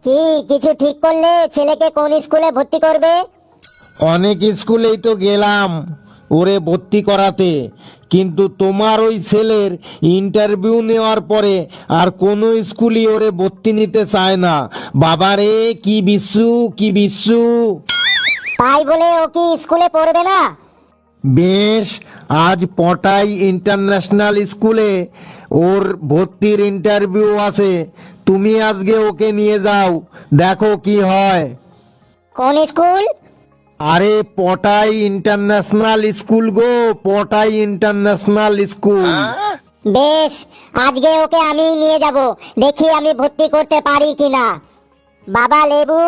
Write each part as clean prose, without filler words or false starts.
কি কিছু ঠিক করলে? ছেলেকে কোন স্কুলে ভর্তি করবে? অনেক স্কুলেই তো গেলাম ওরে ভর্তি করাতে, কিন্তু তোমার ওই ছেলের ইন্টারভিউ নেওয়ার পরে আর কোনো স্কুলই ওরে ভর্তি নিতে চায় না। বাবারে কি বিশ্বু কি বিশ্বু! তাই বলে ও কি স্কুলে পড়বে না? বেশ, আজ পটাই ইন্টারন্যাশনাল স্কুলে ওর ভর্তির ইন্টারভিউ আছে। তুমি আজকে ওকে নিয়ে যাও, দেখো কি হয়। কোন স্কুল? আরে পটাই ইন্টারন্যাশনাল স্কুল গো, পটাই ইন্টারন্যাশনাল স্কুল। বেশ, আজকে ওকে আমি নিয়ে যাব, দেখি আমি ভর্তি করতে পারি কিনা। বাবা লেবু,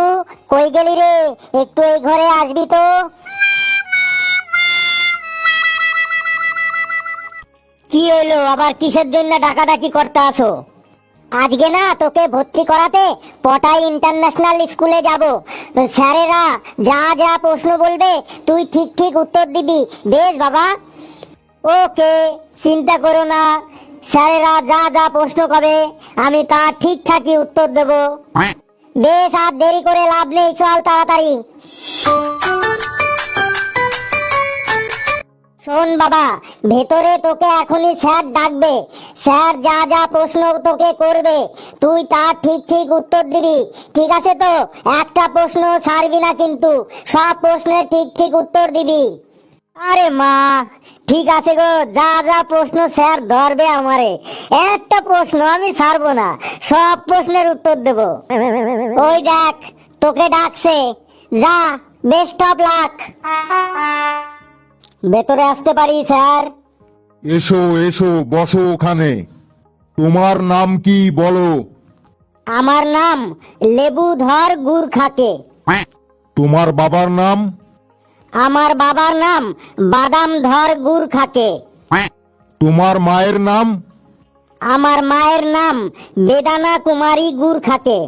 কই গেলি রে? একটু এই ঘরে আসবি তো। কি হইলো আবার? কিসের জন্য ডাকাডাকি করতে আসো? আজকে না তোকে ভর্তি করাতে পটাই ইন্টারন্যাশনাল স্কুলে যাব। স্যারেরা যা যা প্রশ্ন বলবে তুই ঠিক ঠিক উত্তর দিবি, বেশ বাবা? ওকে, চিন্তা করো না। স্যারেরা যা যা প্রশ্ন করবে আমি তার ঠিকঠাকই উত্তর দেব। বেশ, আর দেরি করে লাভ নেই, চল তাড়াতাড়ি। শোন বাবা, ভেতরে তোকে এখনই স্যার ডাকবে। স্যার যা যা প্রশ্ন তোকে করবে তুই তার ঠিক ঠিক উত্তর দিবি, ঠিক আছে তো? একটা প্রশ্ন ছাড়বি না কিন্তু, সব প্রশ্নের ঠিক ঠিক উত্তর দিবি। আরে মা, ঠিক আছে গো, যা যা প্রশ্ন স্যার ধরবে আমারে, একটা প্রশ্ন আমি ছাড়বো না, সব প্রশ্নের উত্তর দেব। ওই দেখ, তোকে ডাকছে, যা, বেস্ট অফ লাক। ভেতরে আসতে পারি স্যার? এসো এসো, বসো ওখানে। তোমার নাম কি বলো? আমার নাম লেবুধর গুড় খাকে। তোমার বাবার নাম? আমার বাবার নাম বাদামধর গুড় খাকে। তোমার মায়ের নাম? আমার মায়ের নাম বেদানা কুমারী গুড় খাকে।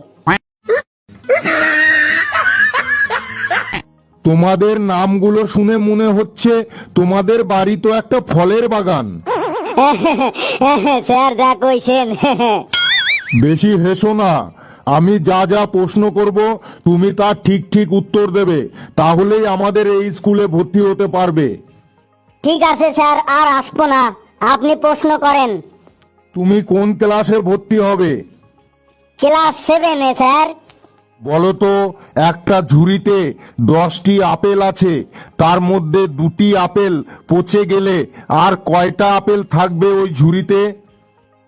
তোমাদের নামগুলো শুনে মনে হচ্ছে তোমাদের বাড়ি তো একটা ফলের বাগান। স্যার যা কইছেন। বেশি হেসো না। আমি যা যা প্রশ্ন করব তুমি তার ঠিক ঠিক উত্তর দেবে, তাহলেই আমাদের এই স্কুলে ভর্তি হতে পারবে। ঠিক আছে স্যার, আর আসবো না, আপনি প্রশ্ন করেন। তুমি কোন ক্লাসে ভর্তি হবে? ক্লাস 7-এ স্যার। বলো তো, একটা ঝুড়িতে 10টি আপেল আছে, তার মধ্যে 2টি আপেল পচে গেলে আর কয়টা আপেল থাকবে ওই ঝুড়িতে?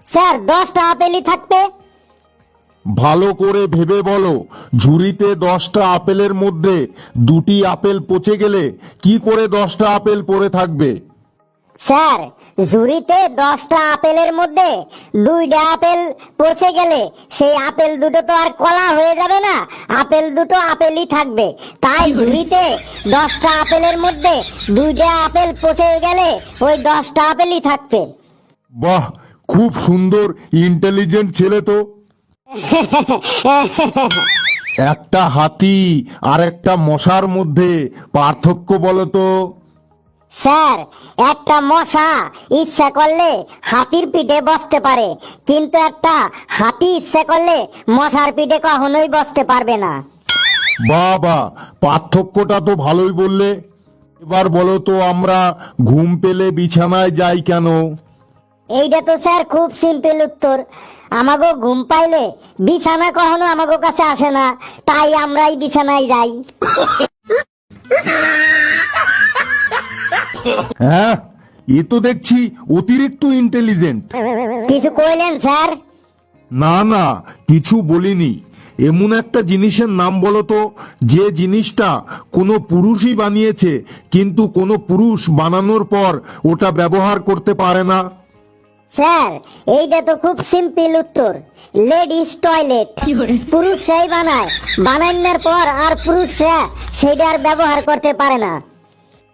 স্যার 10টা আপেলই থাকবে। ভালো করে ভেবে বলো, ঝুড়িতে 10টা আপেলের মধ্যে 2টি আপেল পচে গেলে কি করে 10টা আপেল পড়ে থাকবে? স্যার, ঝুড়িতে 10টা আপেলের মধ্যে 2টা আপেল পচে গেলে সেই আপেল দুটো তো আর কলা হয়ে যাবে না, আপেল দুটো আপেলই থাকবে। তাই ঝুড়িতে 10টা আপেলের মধ্যে 2টা আপেল পচে গেলে ওই 10টা আপেলই থাকবে। বাহ, খুব সুন্দর, ইন্টেলিজেন্ট ছেলে তো। একটা হাতি আর একটা মশার মধ্যে পার্থক্য বলো তো? স্যার, একটা মশা ইচ্ছা করলে হাতির পিঠে বসতে পারে, কিন্তু একটা হাতি ইচ্ছা করলে মশার পিঠে কখনোই বসতে পারবে না। বাবা, পার্থক্যটা তো ভালোই বললে। এবার বলো তো, আমরা ঘুম পেলে বিছানায় যাই কেন? এইটা তো স্যার খুব সিম্পল উত্তর। আমাগো ঘুম পাইলে বিছানা কখনো আমাগো কাছে আসে না, তাই আমরাই বিছানায় যাই। হ্যাঁ, এ তো দেখছি অতিরিক্ত ইন্টেলিজেন্ট। কিছু কইলেন স্যার? না না, কিছু বলিনি। এমন একটা জিনিসের নাম বলো তো, যে জিনিসটা কোনো পুরুষই বানিয়েছে কিন্তু কোনো পুরুষ বানানোর পর ওটা ব্যবহার করতে পারে না। স্যার, এইটা তো খুব সিম্পল উত্তর, লেডিস টয়লেট। পুরুষরাই বানায়, বানানোর পর আর পুরুষরা সেটা আর ব্যবহার করতে পারে না।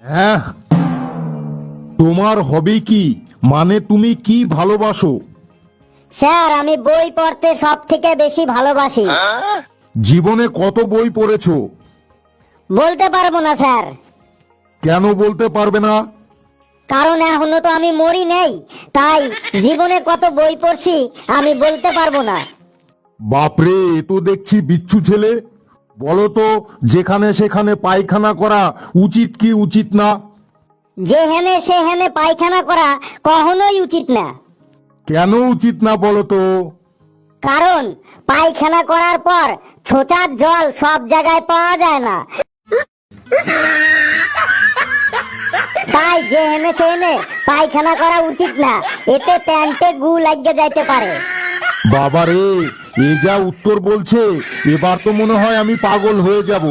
হ্যাঁ, তোমার হবি কি? মানে তুমি কি ভালোবাসো? স্যার, আমি বই পড়তে সব থেকে বেশি ভালোবাসি। জীবনে কত বই পড়েছো? বলতে পারবো না স্যার। কেন বলতে পারবে না? কারণ এখনো তো আমি মরি নেই, তাই জীবনে কত বই পড়ছি আমি বলতে পারবো না। বাপরে, এ তো দেখছি বিচ্ছু ছেলে। বলো তো, যেখানে সেখানে পায়খানা করা উচিত কি উচিত না? যেহেনে সেহেনে পায়খানা করা কখনোই উচিত না। কেন উচিত না বলো তো? কারণ পায়খানা করার পর ছোচার জল সব জায়গায় পাওয়া যায় না, তাই যেহেনে সেহেনে পায়খানা করা উচিত না। এতে প্যান্টে গু লাগিয়ে যাইতে পারে। বাবারে, এ যা উত্তর বলছে, এবার তো মনে হয় আমি পাগল হয়ে যাব।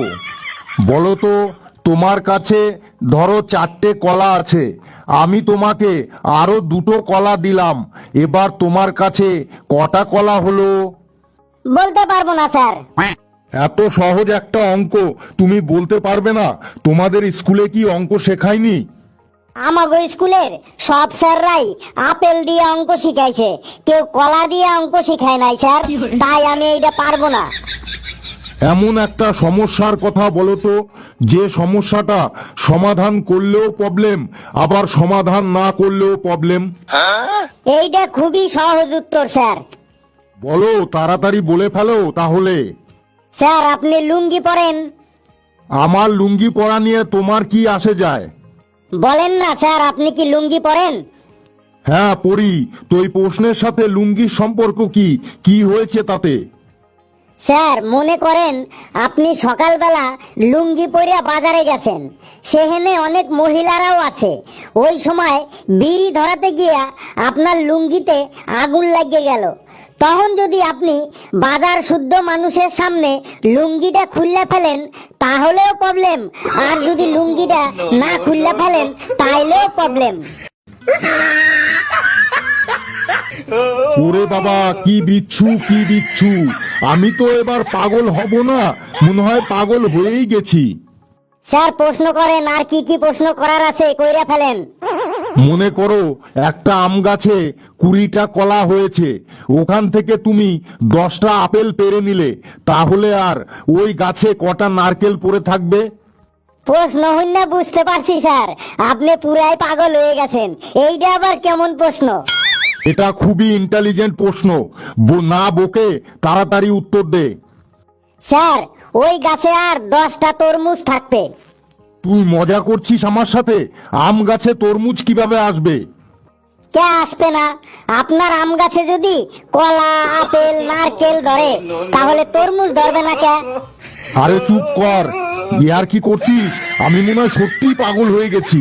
বলো তো, তোমার কাছে ধরো 4টে কলা আছে, আমি তোমাকে আরো 2টো কলা দিলাম, এবার তোমার কাছে কটা কলা হলো? বলতে পারবো না স্যার। এত সহজ একটা অঙ্ক তুমি বলতে পারবে না? তোমাদের স্কুলে কি অঙ্ক শেখায়নি? আমাগো স্কুলের সব স্যাররাই আপেল দিয়ে অঙ্ক শিখাইছে, কেউ কলা দিয়ে অঙ্ক শিখায় নাই স্যার, তাই আমি এইটা পারবো না। এমন একটা সমস্যার কথা বলো তো, যে সমস্যাটা সমাধান করলেও প্রবলেম, আবার সমাধান না করলেও প্রবলেম। এইটা খুবই সহজ উত্তর স্যার। বলো, তাড়াতাড়ি বলে ফেলো তাহলে। স্যার, আপনি লুঙ্গি পরেন? আমার লুঙ্গি পরা নিয়ে তোমার কি আসে যায়? বলেন না স্যার, আপনি কি লুঙ্গি পরেন? হ্যাঁ পড়ি, তো এই প্রশ্নের সাথে লুঙ্গির সম্পর্ক কি? কি হয়েছে তাতে? স্যার, মনে করেন আপনি সকালবেলা লুঙ্গি পরিয়া বাজারে গেছেন, সেখানে অনেক মহিলারাও আছে। ওই সময় বিড়ি ধরাতে গিয়া আপনার লুঙ্গিতে আগুন লাগিয়ে গেল। তখন যদি আপনি বাজার শুদ্ধ মানুষের সামনে লুঙ্গিটা খুললে ফেলেন তাহলেও প্রবলেম, আর যদি লুঙ্গিটা না খুললে ফেলেন তাইলেও প্রবলেম। ওরে বাবা, কি বিচ্ছু কি বিচ্ছু! আমি তো এবার পাগল হব না, মনে হয় পাগল হয়েই গেছি। স্যার, প্রশ্ন করেন, আর কি কি প্রশ্ন করার আছে কইরা ফেলেন। মনে করো একটা আম গাছে 20টা কলা হয়েছে, ওখান থেকে তুমি 10টা আপেল পেড়ে নিলে, তাহলে আর ওই গাছে কটা নারকেল পড়ে থাকবে? প্রশ্ন হইন না, বুঝতে পারছি স্যার, আপনি পুরাই পাগল হয়ে গেছেন। এইটা আবার কেমন প্রশ্ন? এটা খুবই ইন্টেলিজেন্ট প্রশ্ন, না বকে তাড়াতাড়ি উত্তর দে। স্যার, ওই গাছে আর 10টা তরমুজ থাকবে। তুই মজা করছিস আমার সাথে? আম গাছে তরমুজ কিভাবে আসবে? কে আসবে না? আপনার আম গাছে যদি কলা, আপেল, নারকেল ধরে তাহলে তরমুজ ধরবে না কে? আরে চুপ কর, ইয়ার কি করছিস? আমি মনে হয় সত্যি পাগল হয়ে গেছি।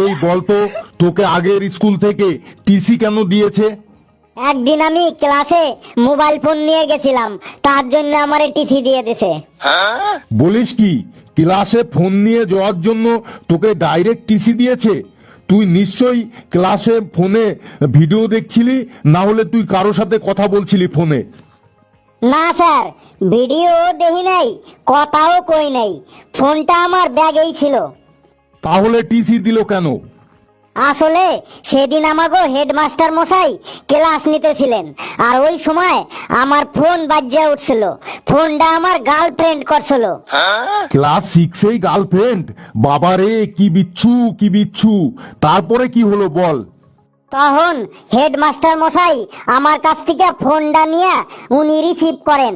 এই বলতো, তোকে আগের স্কুল থেকে টিসি কেন দিয়েছে? একদিন আমি ক্লাসে মোবাইল ফোন নিয়ে গেছিলাম, তার জন্য আমার টিসি দিয়ে দিয়েছে। বলিস কি, ক্লাসে ফোন নিয়ে যাওয়ার জন্য তোকে ডাইরেক্ট টিসি দিয়েছে? তুই নিশ্চয়ই ক্লাসে ফোনে ভিডিও দেখছিলি, না হলে তুই কারোর সাথে কথা বলছিলি ফোনে। না স্যার, ভিডিও দেখি নাই, কথাও কই নাই, ফোনটা আমার ব্যাগেই ছিল। তাহলে টিসি দিল কেন? আসলে সেদিন আমাগো হেডমাস্টার মশাই ক্লাস নিতেছিলেন, আর ওই সময় আমার ফোন বাজে উঠছিল। ফোনটা আমার গার্লফ্রেন্ড করছিল। ক্লাস 6এই গার্লফ্রেন্ড? বাবারে, কি বিচ্ছু কি বিচ্ছু! তারপরে কি হলো বল। তখন হেডমাস্টার মশাই আমার কাছ থেকে ফোনটা নিয়ে উনি রিসিভ করেন।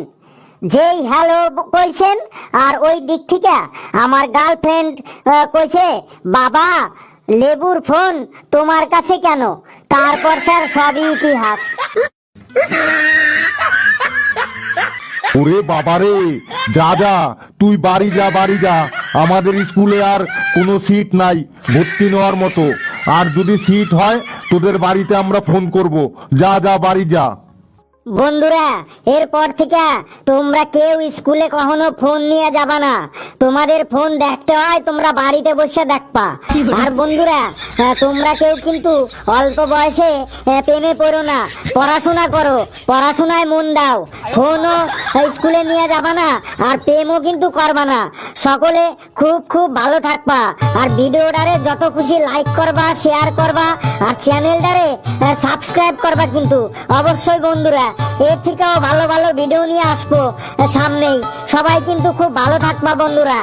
যেই হ্যালো কইছেন, আর ওই দিক থেকে আমার গার্লফ্রেন্ড কইছে, বাবা লেবুর ফোন তোমার কাছে কেন? তারপর স্যার সবই ইতিহাস। ওরে বাবারে, যা যা, তুই বাড়ি যা বাড়ি যা, আমাদের স্কুলে আর কোনো সিট নাই ভর্তি নেওয়ার মতো। আর যদি সিট হয় তোদের বাড়িতে আমরা ফোন করব। যা যা বাড়ি যা। বন্ধুরা, এরপর থেকে তোমরা কেউ স্কুলে কখনো ফোন নিয়ে যাবা না। তোমাদের ফোন দেখতে হয় তোমরা বাড়িতে বসে দেখবা। আর বন্ধুরা, তোমরা কেউ কিন্তু অল্প বয়সে প্রেমে পড়ো না, পড়াশোনা করো, পড়াশোনায় মন দাও। ফোনও স্কুলে নিয়ে যাবা না, আর প্রেমও কিন্তু করবা না। সকলে খুব খুব ভালো থাকবা, আর ভিডিওটারে যত খুশি লাইক করবা, শেয়ার করবা, আর চ্যানেলটারে সাবস্ক্রাইব করবা কিন্তু অবশ্যই। বন্ধুরা, এর থেকেও ভালো ভালো ভিডিও নিয়ে আসবো সামনেই। সবাই কিন্তু খুব ভালো থাকবা বন্ধুরা।